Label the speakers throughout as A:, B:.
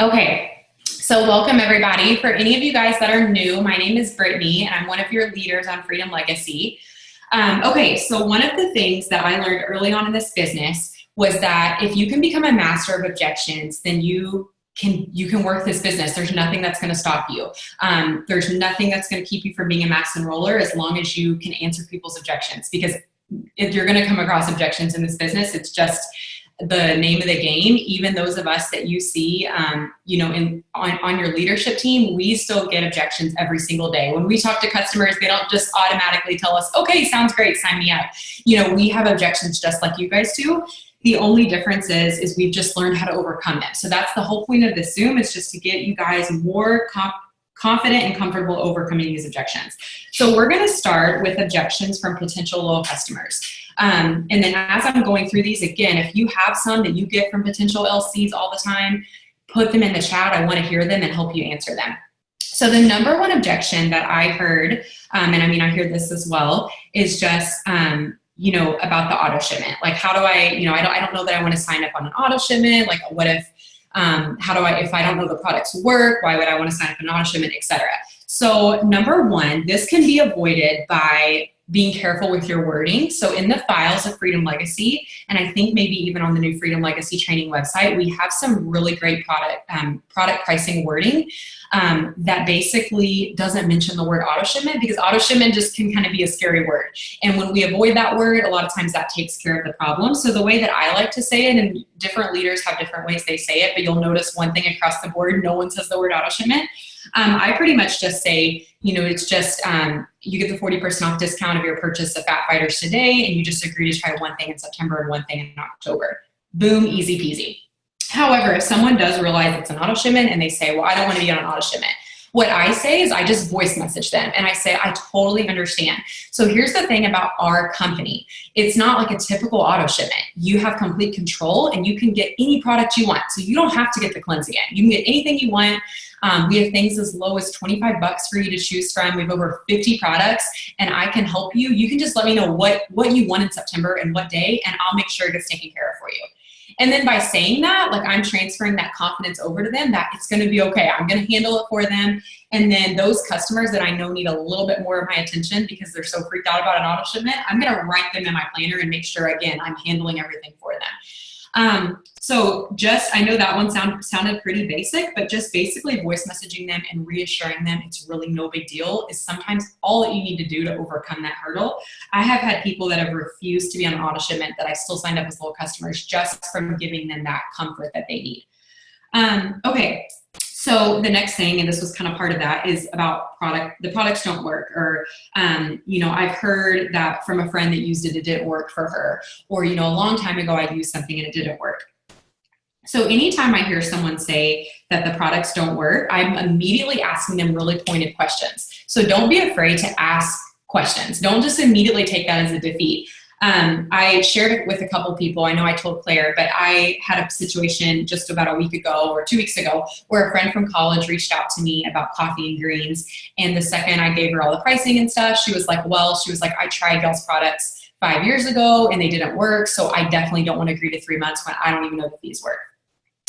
A: Okay, so welcome everybody. For any of you guys that are new, my name is Brittany and I'm one of your leaders on Freedom Legacy. Okay, so one of the things that I learned early on in this business was that if you can become a master of objections, then you can work this business. There's nothing that's going to stop you. There's nothing that's going to keep you from being a master enroller as long as you can answer people's objections. Because if you're going to come across objections in this business, it's just the name of the game. Even those of us that you see, on your leadership team, we still get objections every single day. When we talk to customers, they don't just automatically tell us, okay, sounds great, sign me up. We have objections just like you guys do. The only difference is we've just learned how to overcome them. So that's the whole point of this Zoom, is just to get you guys more confident and comfortable overcoming these objections. So we're going to start with objections from potential loyal customers. And then as I'm going through these, again, if you have some that you get from potential LCs all the time, put them in the chat. I want to hear them and help you answer them. So the number one objection that I heard, and I hear this as well, is just, about the auto shipment. Like, how do I don't know that I want to sign up on an auto shipment. Like, what if, if I don't know the products work, why would I want to sign up on an auto shipment, etc. So number one, this can be avoided by being careful with your wording. So in the files of Freedom Legacy, and I think maybe even on the new Freedom Legacy training website, we have some really great product pricing wording that basically doesn't mention the word auto shipment, because auto shipment just can kind of be a scary word. And when we avoid that word, a lot of times that takes care of the problem. So the way that I like to say it, and different leaders have different ways they say it, but you'll notice one thing across the board, no one says the word auto shipment. I pretty much just say, it's just, you get the 40% off discount of your purchase of Fat Fighters today, and you just agree to try one thing in September and one thing in October. Boom, easy peasy. However, if someone does realize it's an auto shipment and they say, well, I don't want to be on an auto shipment, what I say is I just voice message them and I say, I totally understand. So here's the thing about our company. It's not like a typical auto shipment. You have complete control and you can get any product you want. So you don't have to get the cleanse again. You can get anything you want. We have things as low as $25 for you to choose from. We have over 50 products and I can help you. You can just let me know what you want in September and what day, and I'll make sure it gets taken care of for you. And then by saying that, like, I'm transferring that confidence over to them that it's going to be okay. I'm going to handle it for them. And then those customers that I know need a little bit more of my attention because they're so freaked out about an auto shipment, I'm going to write them in my planner and make sure, again, I'm handling everything for them. I know that one sounded pretty basic, but just basically voice messaging them and reassuring them it's really no big deal is sometimes all that you need to do to overcome that hurdle. I have had people that have refused to be on an auto shipment that I still signed up as loyal customers just from giving them that comfort that they need. Okay. So the next thing, and this was kind of part of that, is about the products don't work, or, I've heard that from a friend that used it, it didn't work for her, or, a long time ago I used something and it didn't work. So anytime I hear someone say that the products don't work, I'm immediately asking them really pointed questions. So don't be afraid to ask questions. Don't just immediately take that as a defeat. I shared it with a couple people. I know I told Claire, but I had a situation just about a week ago or 2 weeks ago where a friend from college reached out to me about coffee and greens. And the second I gave her all the pricing and stuff, she was like, I tried y'all's products 5 years ago and they didn't work. So I definitely don't want to agree to 3 months when I don't even know the fees work.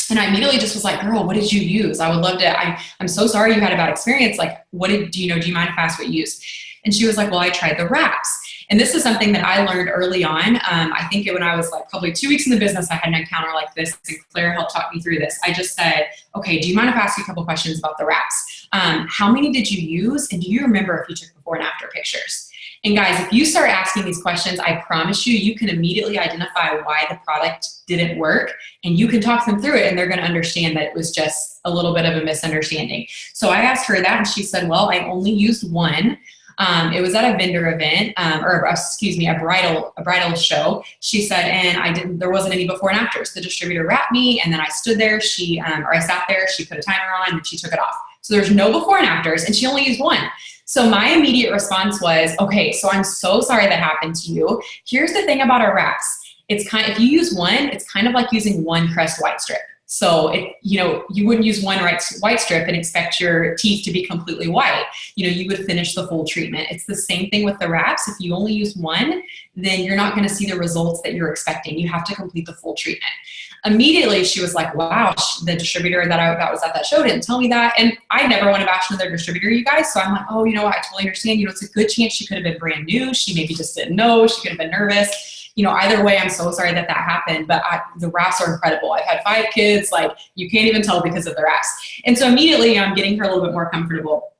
A: And I immediately just was like, girl, what did you use? I would love to, I'm so sorry you had a bad experience. Like, do you mind if I ask what you used? And she was like, well, I tried the wraps. And this is something that I learned early on. I think when I was like probably 2 weeks in the business, I had an encounter like this, and Claire helped talk me through this. I just said, okay, do you mind if I ask you a couple questions about the wraps? How many did you use? And do you remember if you took before and after pictures? And guys, if you start asking these questions, I promise you can immediately identify why the product didn't work, and you can talk them through it, and they're going to understand that it was just a little bit of a misunderstanding. So I asked her that, and she said, well, I only used one. It was at a vendor event, a bridal show. She said, and there wasn't any before and afters. The distributor wrapped me, and then I stood there. I sat there. She put a timer on, and she took it off. So there's no before and afters, and she only used one. So my immediate response was, okay, so I'm so sorry that happened to you. Here's the thing about our wraps. If you use one, it's kind of like using one Crest white strip. So you wouldn't use one white strip and expect your teeth to be completely white. You would finish the full treatment. It's the same thing with the wraps. If you only use one, then you're not going to see the results that you're expecting. You have to complete the full treatment. Immediately she was like, wow, the distributor that was at that show didn't tell me that. And I never want to bash another distributor, you guys. So I'm like, oh, you know what? I totally understand. You know, it's a good chance she could have been brand new. She maybe just didn't know. She could have been nervous. You know, either way, I'm so sorry that happened, but the wraps are incredible. I've had 5 kids, like you can't even tell because of the wraps. And so immediately I'm getting her a little bit more comfortable.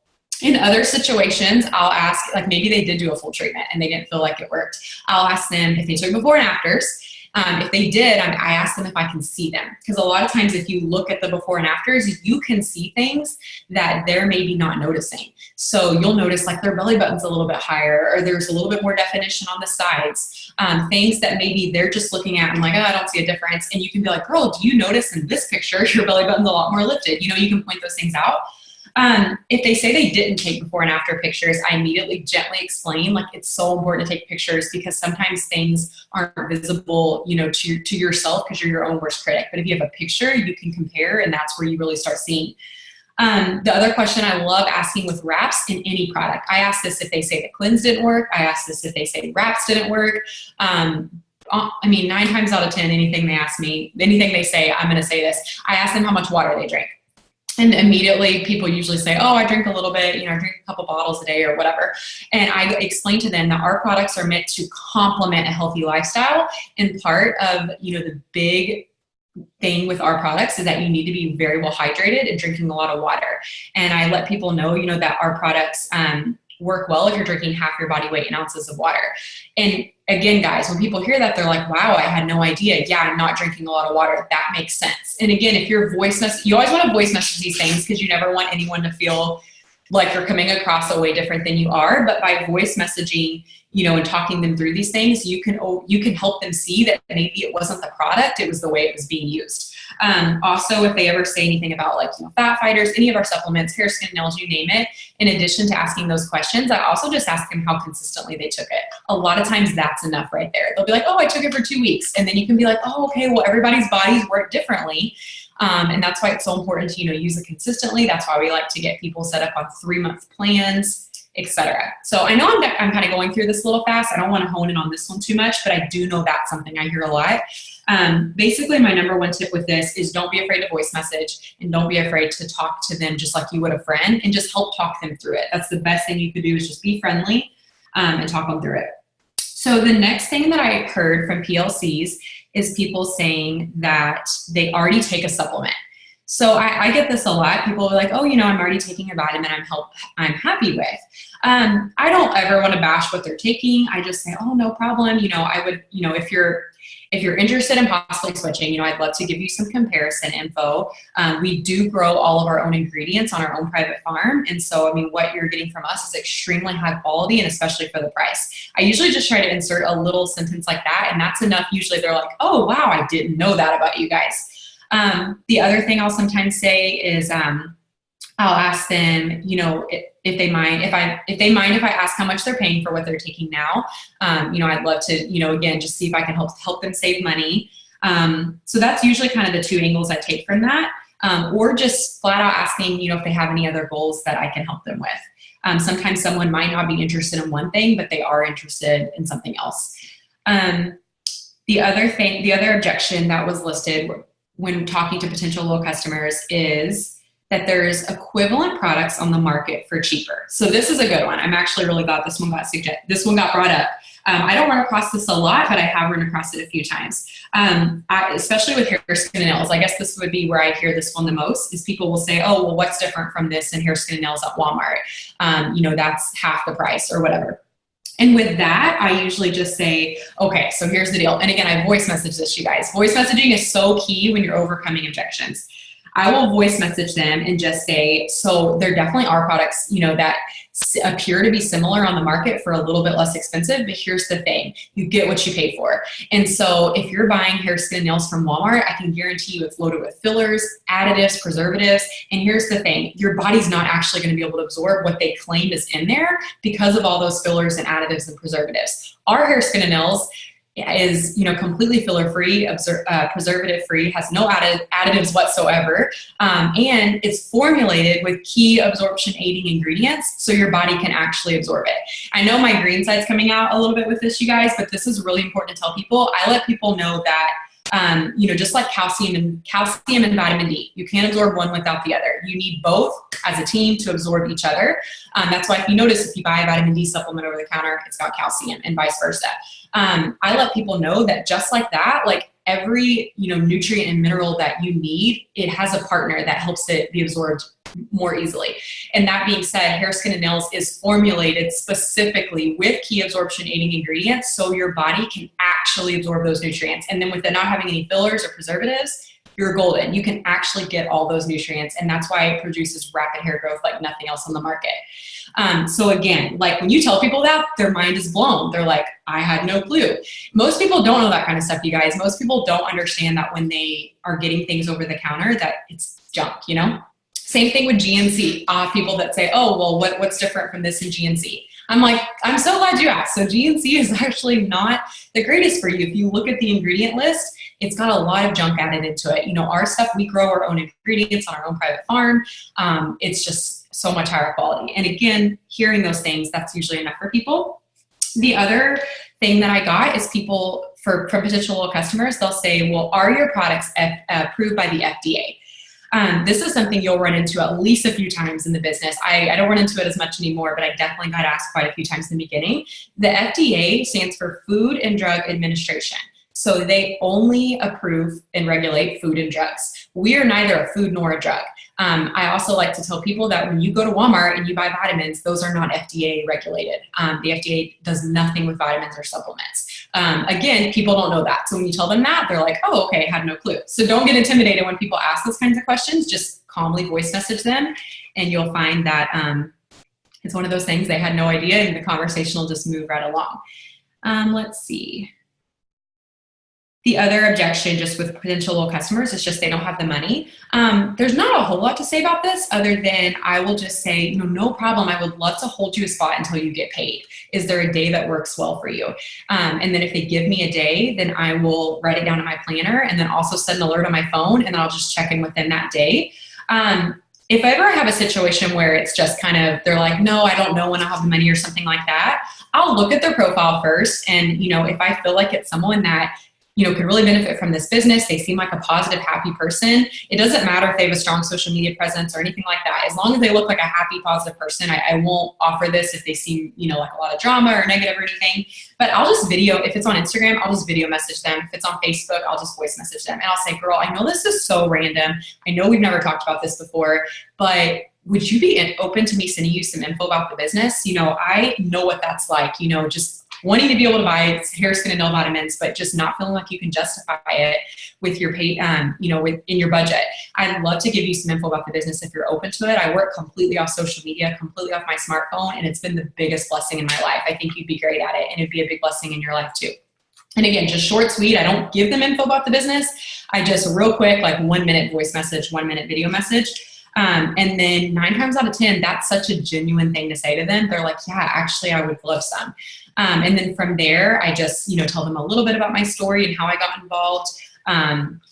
A: In other situations, I'll ask, like maybe they did do a full treatment and they didn't feel like it worked. I'll ask them if they took before and afters. If they did, I ask them if I can see them. Because a lot of times if you look at the before and afters, you can see things that they're maybe not noticing. So you'll notice like their belly button's a little bit higher, or there's a little bit more definition on the sides. Things that maybe they're just looking at and like, oh, I don't see a difference. And you can be like, girl, do you notice in this picture your belly button's a lot more lifted? You know, you can point those things out. If they say they didn't take before and after pictures, I immediately gently explain, like it's so important to take pictures because sometimes things aren't visible, you know, to yourself because you're your own worst critic. But if you have a picture, you can compare, and that's where you really start seeing. The other question I love asking with wraps in any product, I ask this if they say the cleanse didn't work. I ask this if they say the wraps didn't work. I mean, 9 times out of 10, anything they ask me, anything they say, I'm going to say this. I ask them how much water they drank. And immediately people usually say, oh, I drink a little bit, you know, I drink a couple bottles a day or whatever. And I explain to them that our products are meant to complement a healthy lifestyle. And part of, you know, the big thing with our products is that you need to be very well hydrated and drinking a lot of water. And I let people know, you know, that our products work well if you're drinking half your body weight in ounces of water. And again, guys, when people hear that, they're like, wow, I had no idea. Yeah, I'm not drinking a lot of water. That makes sense. And again, if you're you always want to voice message these things because you never want anyone to feel like you're coming across a way different than you are. But by voice messaging, you know, and talking them through these things, you can help them see that maybe it wasn't the product, it was the way it was being used. Also, if they ever say anything about like, you know, fat fighters, any of our supplements, hair, skin, nails, you name it, in addition to asking those questions, I also just ask them how consistently they took it. A lot of times that's enough right there. They'll be like, oh, I took it for 2 weeks. And then you can be like, oh, okay, well, everybody's bodies work differently. And that's why it's so important to, you know, use it consistently. That's why we like to get people set up on 3-month plans, etc. So I know I'm kind of going through this a little fast. I don't want to hone in on this one too much, but I do know that's something I hear a lot. Basically, my number 1 tip with this is don't be afraid to voice message and don't be afraid to talk to them just like you would a friend and just help talk them through it. That's the best thing you could do is just be friendly and talk them through it. So the next thing that I heard from PLCs is people saying that they already take a supplement. So I get this a lot. People are like, oh, you know, I'm already taking a vitamin I'm happy with. I don't ever want to bash what they're taking. I just say, oh, no problem. You know, I would, you know, if you're interested in possibly switching, you know, I'd love to give you some comparison info. We do grow all of our own ingredients on our own private farm. And so, I mean, what you're getting from us is extremely high quality and especially for the price. I usually just try to insert a little sentence like that. And that's enough. Usually they're like, oh, wow, I didn't know that about you guys. The other thing I'll sometimes say is I'll ask them, you know, if they mind if I ask how much they're paying for what they're taking now. You know, I'd love to, you know, again, just see if I can help them save money. So that's usually kind of the 2 angles I take from that. Or just flat out asking, you know, if they have any other goals that I can help them with. Sometimes someone might not be interested in one thing, but they are interested in something else. The other objection that was listed when talking to potential low customers is that there's equivalent products on the market for cheaper. So this is a good one. I'm actually really glad this one got brought up. I don't run across this a lot, but I have run across it a few times. Especially with hair, skin, and nails. I guess this would be where I hear this one the most is people will say, oh, well, what's different from this in hair, skin, and nails at Walmart? You know, that's half the price or whatever. And with that, I usually just say, okay, so here's the deal. And again, I voice message this, you guys. Voice messaging is so key when you're overcoming objections. I will voice message them and just say, so there definitely are products, you know, that appear to be similar on the market for a little bit less expensive, but here's the thing, you get what you pay for. And so if you're buying hair, skin, and nails from Walmart, I can guarantee you it's loaded with fillers, additives, preservatives. And here's the thing, your body's not actually going to be able to absorb what they claim is in there because of all those fillers and additives and preservatives. Our hair, skin, and nails is, you know, completely filler free, preservative free, has no additives whatsoever, and it's formulated with key absorption aiding ingredients so your body can actually absorb it. I know my green side's coming out a little bit with this, you guys, but this is really important to tell people. I let people know that Just like calcium and vitamin D. You can't absorb one without the other. You need both as a team to absorb each other. That's why if you notice, if you buy a vitamin D supplement over the counter, it's got calcium and vice versa. I let people know that just like that, like every, nutrient and mineral that you need, it has a partner that helps it be absorbed more easily. And that being said, Hair, Skin, and Nails is formulated specifically with key absorption aiding ingredients so your body can actually absorb those nutrients. And then with it not having any fillers or preservatives, you're golden. You can actually get all those nutrients. And that's why it produces rapid hair growth like nothing else on the market. So again, like when you tell people that, their mind is blown. They're like, I had no clue. Most people don't know that kind of stuff, you guys. Most people don't understand that when they are getting things over the counter, that it's junk, Same thing with GNC. People that say, oh, well, what's different from this in GNC? I'm like, I'm so glad you asked. So GNC is actually not the greatest for you. If you look at the ingredient list, it's got a lot of junk added into it. Our stuff, we grow our own ingredients on our own private farm. It's just so much higher quality. And again, hearing those things, that's usually enough for people. The other thing that I got is people, from potential customers, they'll say, well, are your products approved by the FDA? This is something you'll run into at least a few times in the business. I don't run into it as much anymore, but I definitely got asked quite a few times in the beginning. The FDA stands for Food and Drug Administration. So they only approve and regulate food and drugs. We are neither a food nor a drug. I also like to tell people that when you go to Walmart and you buy vitamins, those are not FDA regulated. The FDA does nothing with vitamins or supplements. Again, people don't know that. So when you tell them that, they're like, oh, okay, I had no clue. So don't get intimidated when people ask those kinds of questions. Just calmly voice message them, and you'll find that it's one of those things they had no idea, and the conversation will just move right along. Let's see. The other objection just with potential customers is just they don't have the money. There's not a whole lot to say about this other than I will just say, no problem. I would love to hold you a spot until you get paid. Is there a day that works well for you? And then if they give me a day, then I will write it down in my planner and then also set an alert on my phone, and then I'll just check in within that day. If I ever have a situation where it's just kind of, they're like, no, I don't know when I'll have the money or something like that, I'll look at their profile first. And, if I feel like it's someone that could really benefit from this business, they seem like a positive, happy person. It doesn't matter if they have a strong social media presence or anything like that. As long as they look like a happy, positive person, I won't offer this if they seem, like a lot of drama or negative or anything. But I'll just video, if it's on Instagram, I'll just video message them. If it's on Facebook, I'll just voice message them. And I'll say, girl, I know this is so random. I know we've never talked about this before, but would you be open to me sending you some info about the business? I know what that's like, just wanting to be able to buy hair, skin, and nail vitamins, but just not feeling like you can justify it with your pay, in your budget. I'd love to give you some info about the business if you're open to it. I work completely off social media, completely off my smartphone, and it's been the biggest blessing in my life. I think you'd be great at it, and it'd be a big blessing in your life too. And again, just short, sweet. I don't give them info about the business. I just real quick, like 1 minute voice message, 1 minute video message. And then 9 times out of 10, that's such a genuine thing to say to them. They're like, yeah, actually, I would love some. And then from there, I just, tell them a little bit about my story and how I got involved,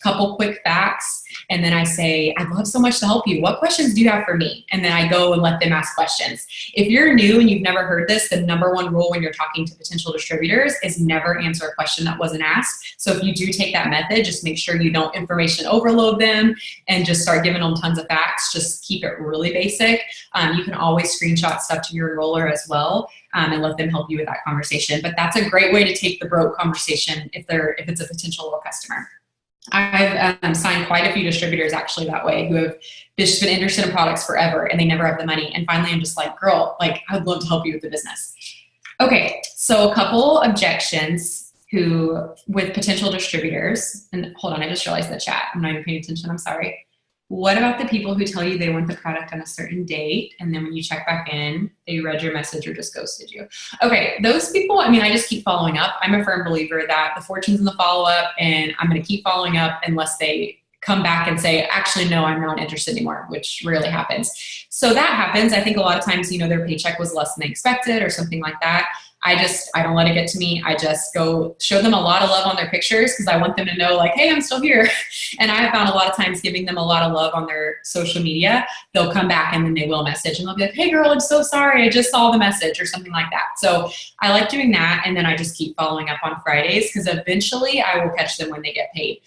A: couple quick facts. And then I say, I'd love so much to help you. What questions do you have for me? And then I go and let them ask questions. If you're new and you've never heard this, the number one rule when you're talking to potential distributors is never answer a question that wasn't asked. So if you do take that method, just make sure you don't information overload them and just start giving them tons of facts. Just keep it really basic. You can always screenshot stuff to your enroller as well. And let them help you with that conversation. But that's a great way to take the broke conversation if it's a potential customer. I've signed quite a few distributors actually that way who have just been interested in products forever and they never have the money. And finally, I'm just like, girl, like I'd love to help you with the business. Okay, so a couple objections with potential distributors. And hold on, I just realized the chat. I'm not even paying attention. I'm sorry. What about the people who tell you they want the product on a certain date, and then when you check back in, they read your message or just ghosted you? Okay, those people, I just keep following up. I'm a firm believer that the fortune's in the follow-up, and I'm going to keep following up unless they come back and say, actually, no, I'm not interested anymore, which rarely happens. So that happens. I think a lot of times, you know, their paycheck was less than they expected or something like that. I don't let it get to me. I just go show them a lot of love on their pictures because I want them to know like, hey, I'm still here. And I have found a lot of times giving them a lot of love on their social media, they'll come back and then they will message and they'll be like, hey girl, I'm so sorry. I just saw the message or something like that. So I like doing that. And then I just keep following up on Fridays because eventually I will catch them when they get paid.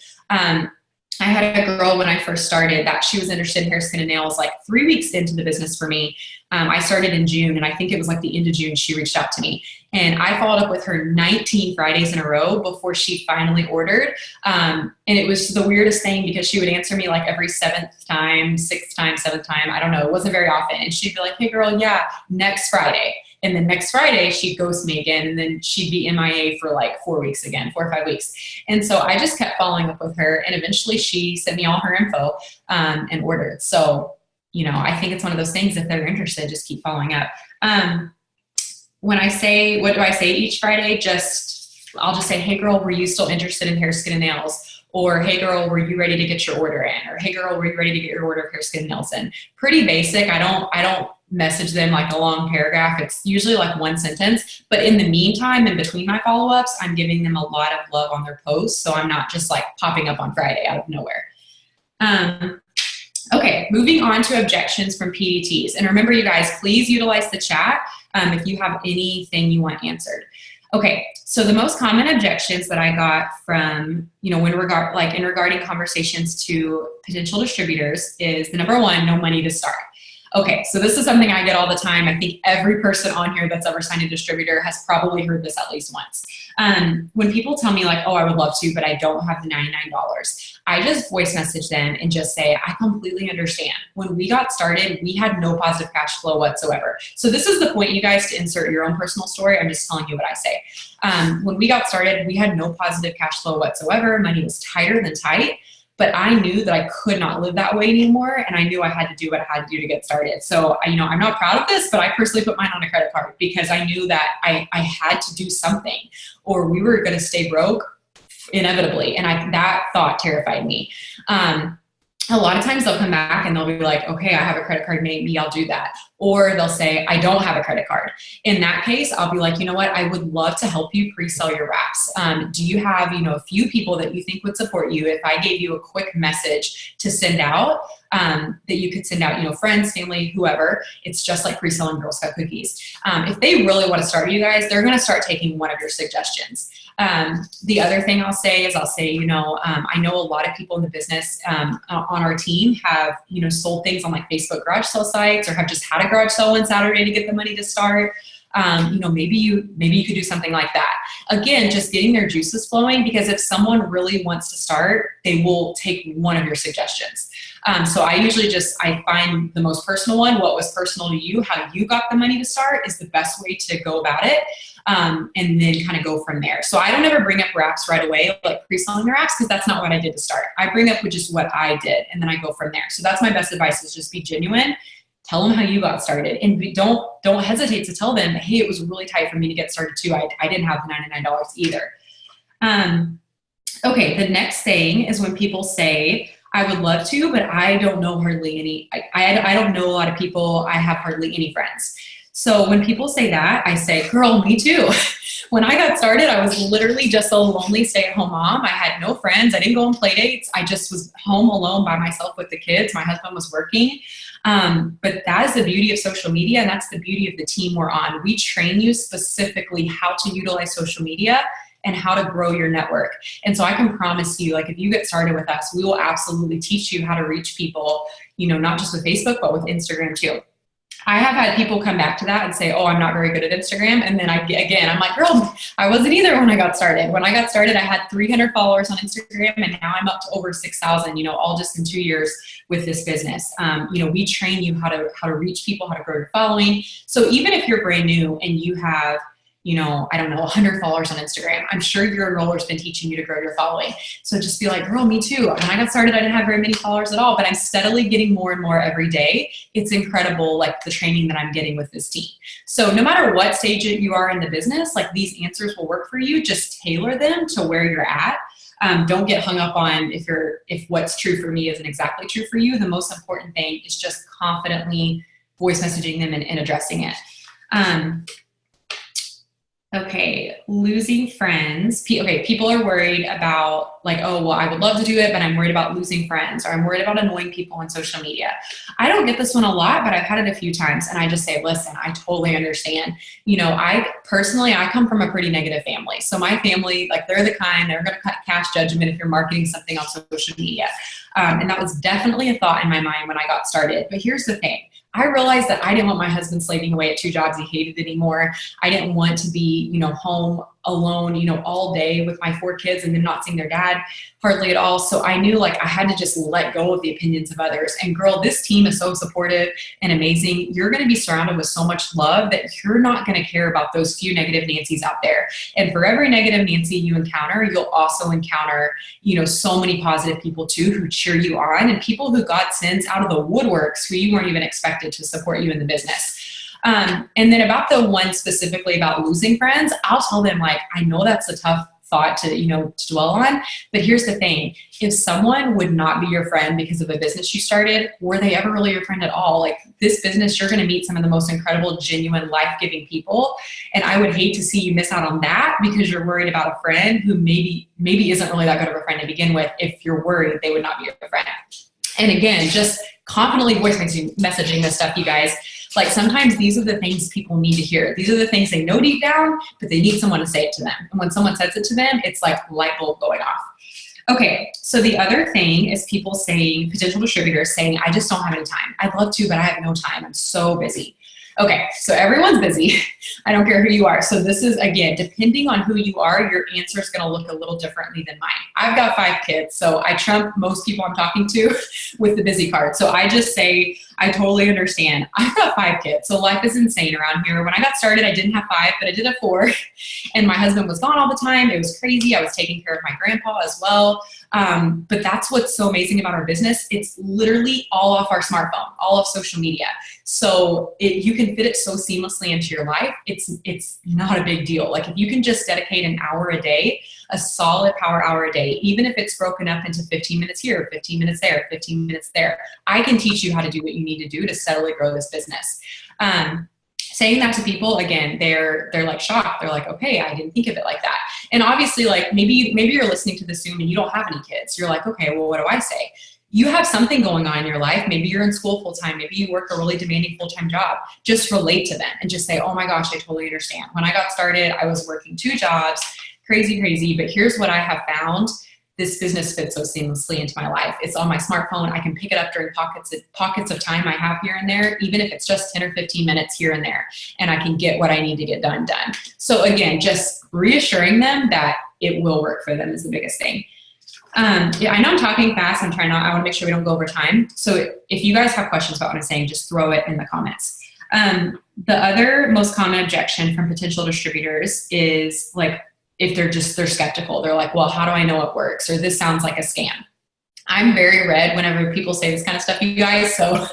A: I had a girl when I first started that she was interested in hair, skin, and nails like 3 weeks into the business for me. I started in June, and I think it was like the end of June she reached out to me. And I followed up with her 19 Fridays in a row before she finally ordered. And it was the weirdest thing because she would answer me like every 7th time, 6th time, 7th time. I don't know. It wasn't very often. And she'd be like, hey girl, yeah, next Friday. And then next Friday, she'd ghost me again. And then she'd be MIA for like 4 weeks again, 4 or 5 weeks. And so I just kept following up with her. And eventually she sent me all her info and ordered. So, you know, I think it's one of those things, if they're interested, just keep following up. When I say, what do I say each Friday? I'll just say, hey girl, were you still interested in hair, skin, and nails? Or, hey girl, were you ready to get your order in? Or, hey girl, were you ready to get your order of hair, skin, and nails in? Pretty basic. I don't message them like a long paragraph. It's usually like one sentence. But in the meantime, in between my follow-ups, I'm giving them a lot of love on their posts. So I'm not just like popping up on Friday out of nowhere. Okay, moving on to objections from PDTs. And remember, you guys, please utilize the chat if you have anything you want answered. Okay, so the most common objections that I got from, you know, regarding conversations to potential distributors is the number one, no money to start. Okay, so this is something I get all the time. I think every person on here that's ever signed a distributor has probably heard this at least once. When people tell me like, oh, I would love to, but I don't have the $99, I just voice message them and just say, I completely understand. When we got started, we had no positive cash flow whatsoever. So this is the point, you guys, to insert your own personal story. I'm just telling you what I say. When we got started, we had no positive cash flow whatsoever. Money was tighter than tight. But I knew that I could not live that way anymore, and I knew I had to do what I had to do to get started. So, you know, I'm not proud of this, but I personally put mine on a credit card because I knew that I had to do something, or we were going to stay broke inevitably, and that thought terrified me. A lot of times they'll come back and they'll be like, okay, I have a credit card, maybe I'll do that. Or they'll say, I don't have a credit card. In that case, I'll be like, you know what? I would love to help you pre-sell your wraps. Do you have, you know, a few people that you think would support you if I gave you a quick message to send out, that you could send out, you know, friends, family, whoever. It's just like pre-selling Girl Scout cookies. If they really want to start you guys, they're going to start taking one of your suggestions. The other thing I'll say is you know, I know a lot of people in the business on our team have, you know, sold things on like Facebook garage sale sites or have just had a garage sale on Saturday to get the money to start. You know, maybe you could do something like that. Again, just getting their juices flowing, because if someone really wants to start, they will take one of your suggestions. So I usually I find the most personal one, what was personal to you, how you got the money to start is the best way to go about it. And then kind of go from there. So I don't ever bring up wraps right away, like pre-selling the wraps, because that's not what I did to start. I bring up with just what I did, and then I go from there. So that's my best advice, is just be genuine. Tell them how you got started, and don't hesitate to tell them, hey, it was really tight for me to get started too. I didn't have the $99 either. Okay, the next thing is when people say, I would love to, but I don't know hardly any, I don't know a lot of people. I have hardly any friends. So when people say that, I say, girl, me too. When I got started, I was literally just a lonely stay-at-home mom. I had no friends. I didn't go on play dates. I just was home alone by myself with the kids. My husband was working. But that is the beauty of social media, and that's the beauty of the team we're on. We train you specifically how to utilize social media and how to grow your network. And so I can promise you, like, if you get started with us, we will absolutely teach you how to reach people, you know, not just with Facebook, but with Instagram too. I have had people come back to that and say, oh, I'm not very good at Instagram. And then I'm like, girl, I wasn't either when I got started. When I got started, I had 300 followers on Instagram, and now I'm up to over 6,000, you know, all just in 2 years with this business. You know, we train you how to reach people, how to grow your following. So even if you're brand new and you have, you know, I don't know, 100 followers on Instagram, I'm sure your enroller's been teaching you to grow your following. So just be like, girl, me too. When I got started, I didn't have very many followers at all, but I'm steadily getting more and more every day. It's incredible, like, the training that I'm getting with this team. So no matter what stage you are in the business, like, these answers will work for you. Just tailor them to where you're at. Don't get hung up on if what's true for me isn't exactly true for you. The most important thing is just confidently voice messaging them and addressing it. Okay, losing friends. Okay, people are worried about like, oh, well, I would love to do it, but I'm worried about losing friends, or I'm worried about annoying people on social media. I don't get this one a lot, but I've had it a few times, and I just say, listen, I totally understand. You know, I come from a pretty negative family. So my family, like they're the kind, they're going to cast judgment if you're marketing something on social media. And that was definitely a thought in my mind when I got started. But here's the thing. I realized that I didn't want my husband slaving away at 2 jobs he hated anymore. I didn't want to be, you know, home alone, you know, all day with my 4 kids and then not seeing their dad hardly at all. So I knew like I had to just let go of the opinions of others. And girl, this team is so supportive and amazing. You're going to be surrounded with so much love that you're not going to care about those few negative Nancys out there. And for every negative Nancy you encounter, you'll also encounter, you know, so many positive people too who cheer you on, and people who God sends out of the woodworks who you weren't even expected to support you in the business. And then about the one specifically about losing friends, I'll tell them like, I know that's a tough thought to, you know, to dwell on, but here's the thing. If someone would not be your friend because of a business you started, were they ever really your friend at all? Like this business, you're going to meet some of the most incredible, genuine, life-giving people. And I would hate to see you miss out on that because you're worried about a friend who maybe isn't really that good of a friend to begin with. If you're worried, they would not be your friend. And again, just confidently voice messaging this stuff, you guys. Like sometimes these are the things people need to hear. These are the things they know deep down, but they need someone to say it to them. And when someone says it to them, it's like light bulb going off. Okay, so the other thing is people saying, potential distributors saying, I just don't have any time. I'd love to, but I have no time. I'm so busy. Okay, so everyone's busy. I don't care who you are. So this is, again, depending on who you are, your answer is going to look a little differently than mine. I've got 5 kids, so I trump most people I'm talking to with the busy part. So I just say, I totally understand. I've got 5 kids, so life is insane around here. When I got started, I didn't have 5, but I did have 4. And my husband was gone all the time. It was crazy. I was taking care of my grandpa as well. But that's what's so amazing about our business. It's literally all off our smartphone, all of social media. So you can fit it so seamlessly into your life. It's not a big deal. Like if you can just dedicate an hour a day, a solid power hour a day, even if it's broken up into 15 minutes here, 15 minutes there, 15 minutes there, I can teach you how to do what you need to do to steadily grow this business. Saying that to people, again, they're like shocked. They're like, okay, I didn't think of it like that. And obviously, like maybe you're listening to this Zoom and you don't have any kids. You're like, okay, well, what do I say? You have something going on in your life. Maybe you're in school full time. Maybe you work a really demanding full-time job. Just relate to them and just say, oh my gosh, I totally understand. When I got started, I was working 2 jobs, crazy, but here's what I have found. This business fits so seamlessly into my life. It's on my smartphone. I can pick it up during pockets of time I have here and there, even if it's just 10 or 15 minutes here and there, and I can get what I need to get done. So again, just reassuring them that it will work for them is the biggest thing. Yeah, I know I'm talking fast. I want to make sure we don't go over time. So if you guys have questions about what I'm saying, just throw it in the comments. The other most common objection from potential distributors is like, if they're skeptical, they're like, well, how do I know it works? Or this sounds like a scam. I'm very red whenever people say this kind of stuff, you guys, so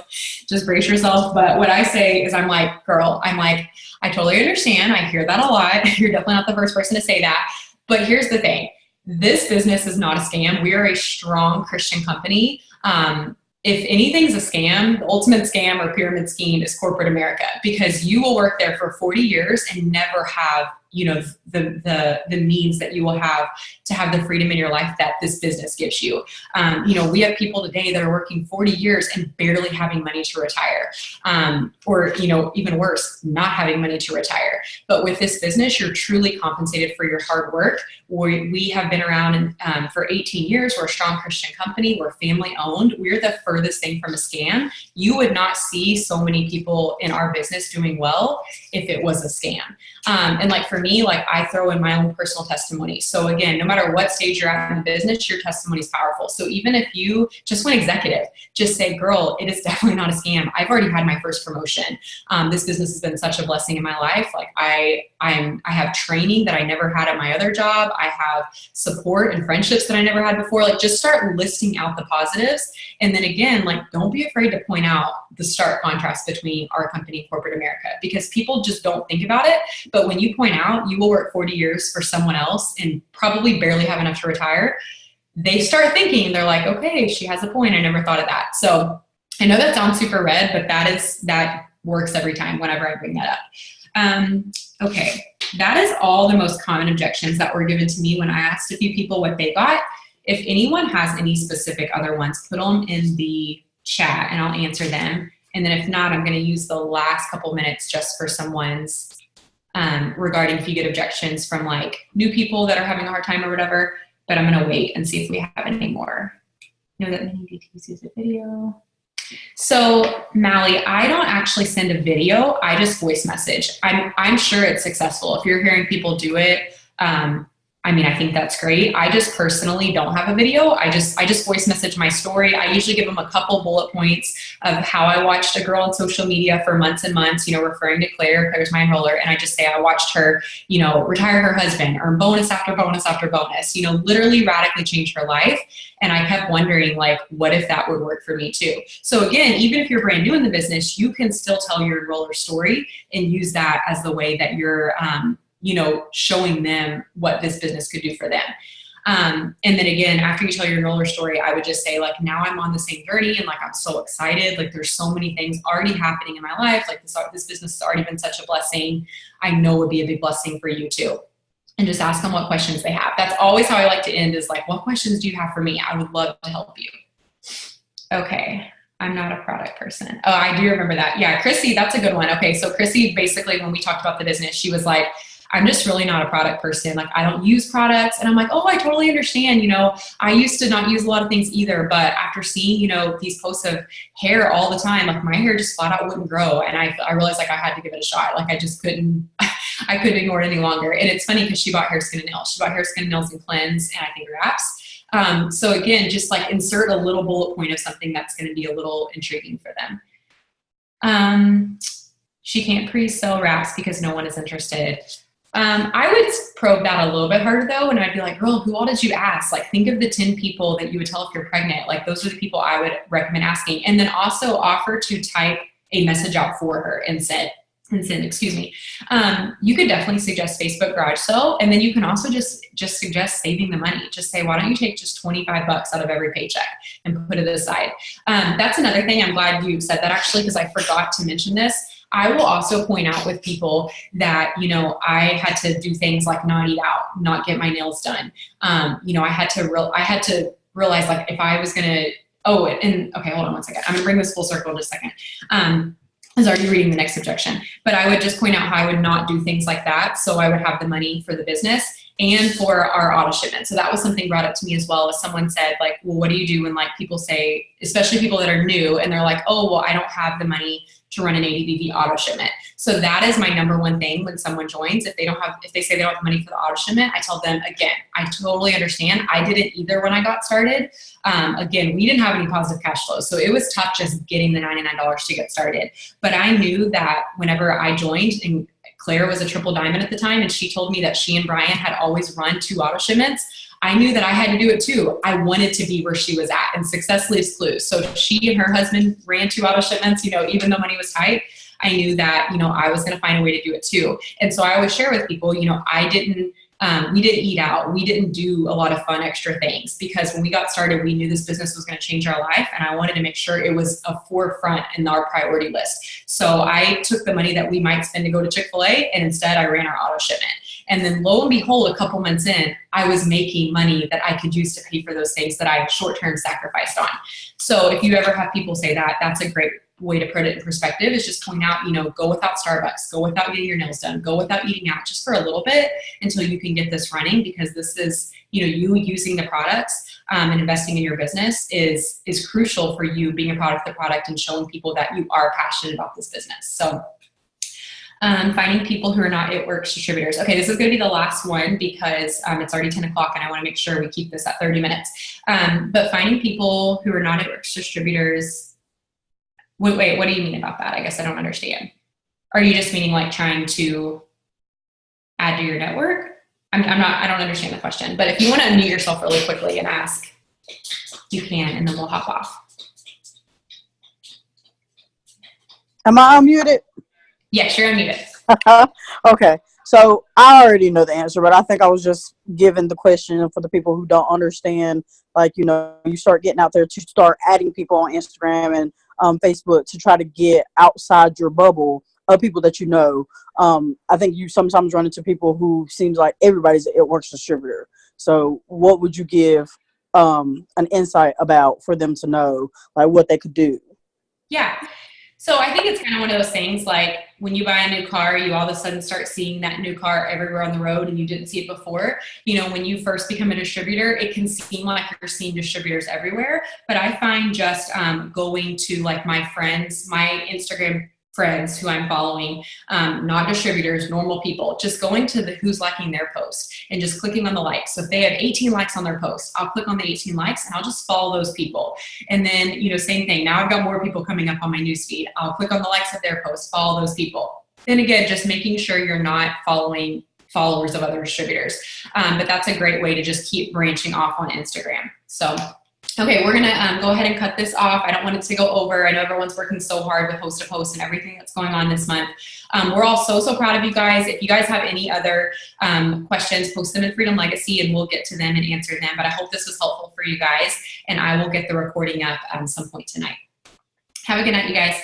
A: just brace yourself. But what I say is I'm like, I totally understand. I hear that a lot. You're definitely not the first person to say that. But here's the thing. This business is not a scam. We are a strong Christian company. If anything's a scam, the ultimate scam or pyramid scheme is corporate America, because you will work there for 40 years and never have, you know, the means that you will have to have the freedom in your life that this business gives you. You know, we have people today that are working 40 years and barely having money to retire, or, you know, even worse, not having money to retire. But with this business, you're truly compensated for your hard work. We have been around for 18 years. We're a strong Christian company. We're family owned. We're the furthest thing from a scam. You would not see so many people in our business doing well if it was a scam. And like for me, like I throw in my own personal testimony. So again, no matter what stage you're at in the business, your testimony is powerful. So even if you just went executive, just say, girl, it is definitely not a scam. I've already had my first promotion. This business has been such a blessing in my life. Like I have training that I never had at my other job. I have support and friendships that I never had before. Like just start listing out the positives. And then again, like don't be afraid to point out the stark contrast between our company and corporate America, because people just don't think about it. But when you point out now, you will work 40 years for someone else and probably barely have enough to retire. They start thinking, they're like, okay, she has a point. I never thought of that. So I know that sounds super red, but that works every time whenever I bring that up. Okay, that is all the most common objections that were given to me when I asked a few people what they got. If anyone has any specific other ones, put them in the chat and I'll answer them. And then if not, I'm going to use the last couple minutes just for someone's regarding if you get objections from like new people that are having a hard time or whatever. But I'm going to wait and see if we have any more. Know that many DTs use a video. So Mally, I don't actually send a video. I just voice message. I'm sure it's successful. If you're hearing people do it, I mean, I think that's great. I just personally don't have a video. I just voice message my story. I usually give them a couple bullet points of how I watched a girl on social media for months and months, referring to Claire. Claire's my enroller. And I just say, I watched her, retire her husband, earn bonus after bonus after bonus, literally radically change her life. And I kept wondering, like, what if that would work for me too? So again, even if you're brand new in the business, you can still tell your enroller story and use that as the way that you're, showing them what this business could do for them. And then again, after you tell your enroller story, I would just say, like, now I'm on the same journey and like, I'm so excited. Like, there's so many things already happening in my life. Like this business has already been such a blessing. I know it would be a big blessing for you too. And just ask them what questions they have. That's always how I like to end, is like, what questions do you have for me? I would love to help you. Okay. I'm not a product person. Oh, I do remember that. Yeah. Chrissy, that's a good one. Okay. So Chrissy, basically when we talked about the business, she was like, I'm just really not a product person. Like, I don't use products. And I'm like, oh, I totally understand. I used to not use a lot of things either, but after seeing, these posts of hair all the time, like my hair just flat out wouldn't grow. And I realized like I had to give it a shot. Like I just couldn't, I couldn't ignore it any longer. And it's funny because she bought hair, skin, and nails. She bought hair, skin, and nails and cleanse, and I think wraps. So again, just like insert a little bullet point of something that's going to be a little intriguing for them. She can't pre-sell wraps because no one is interested. I would probe that a little bit harder though, and I'd be like, girl, who all did you ask? Like, think of the 10 people that you would tell if you're pregnant. Like, those are the people I would recommend asking. And then also offer to type a message out for her and send, excuse me. You could definitely suggest Facebook garage sale. And then you can also just suggest saving the money. Just say, why don't you take just 25 bucks out of every paycheck and put it aside? That's another thing. I'm glad you said that actually, because I forgot to mention this. I will also point out with people that, I had to do things like not eat out, not get my nails done. I had to realize, like, if I was going to, okay, hold on one second. I'm going to bring this full circle in just a second. I was already reading the next objection, but I would just point out how I would not do things like that. So I would have the money for the business and for our auto shipment. So that was something brought up to me as well, as someone said, like, well, what do you do when like people say, especially people that are new, and they're like, oh, well, I don't have the money to run an ADVV auto shipment. So that is my number one thing when someone joins. If they say they don't have money for the auto shipment, I tell them, again, I totally understand. I didn't either when I got started. Again, we didn't have any positive cash flow. So it was tough just getting the $99 to get started. But I knew that whenever I joined, and Claire was a triple diamond at the time, and she told me that she and Brian had always run 2 auto shipments, I knew that I had to do it too. I wanted to be where she was at, and success leaves clues. So she and her husband ran 2 auto shipments, even though money was tight. I knew that, I was going to find a way to do it too. And so I always share with people, we didn't eat out. We didn't do a lot of fun extra things, because when we got started, we knew this business was going to change our life. And I wanted to make sure it was a forefront in our priority list. So I took the money that we might spend to go to Chick-fil-A, and instead I ran our auto shipment. And then lo and behold, a couple months in, I was making money that I could use to pay for those things that I short-term sacrificed on. So if you ever have people say that, that's a great way to put it in perspective, is just point out, go without Starbucks, go without getting your nails done, go without eating out just for a little bit until you can get this running, because this is, you using the products and investing in your business is crucial for you being a product of the product and showing people that you are passionate about this business. So finding people who are not It Works distributors. Okay, this is going to be the last one because it's already 10 o'clock and I want to make sure we keep this at 30 minutes. But finding people who are not It Works distributors. Wait, what do you mean about that? I guess I don't understand. Are you just meaning like trying to add to your network? I don't understand the question, but if you want to unmute yourself really quickly and ask, you can, and then we'll hop off.
B: Am I unmuted?
A: Yes, you're unmuted.
B: Okay. So I already know the answer, but I think I was just given the question for the people who don't understand. Like, you know, you start getting out there to start adding people on Instagram and Facebook to try to get outside your bubble of people that you know. I think you sometimes run into people who seems like everybody's an It Works distributor. So what would you give an insight about for them to know like what they could do?
A: Yeah. So I think it's kind of one of those things like when you buy a new car, you all of a sudden start seeing that new car everywhere on the road and you didn't see it before. You know, when you first become a distributor, it can seem like you're seeing distributors everywhere. But I find just going to like my friends, my Instagram friends who I'm following, not distributors, normal people, just going to the who's liking their post and just clicking on the likes. So if they have 18 likes on their post, I'll click on the 18 likes and I'll just follow those people. And then, you know, same thing. Now I've got more people coming up on my newsfeed. I'll click on the likes of their posts, follow those people. Then again, just making sure you're not following followers of other distributors. But that's a great way to just keep branching off on Instagram. So okay, we're gonna go ahead and cut this off. I don't want it to go over. I know everyone's working so hard with Host to Post and everything that's going on this month. We're all so proud of you guys. If you guys have any other questions, post them in Freedom Legacy and we'll get to them and answer them. But I hope this was helpful for you guys and I will get the recording up at some point tonight. Have a good night, you guys.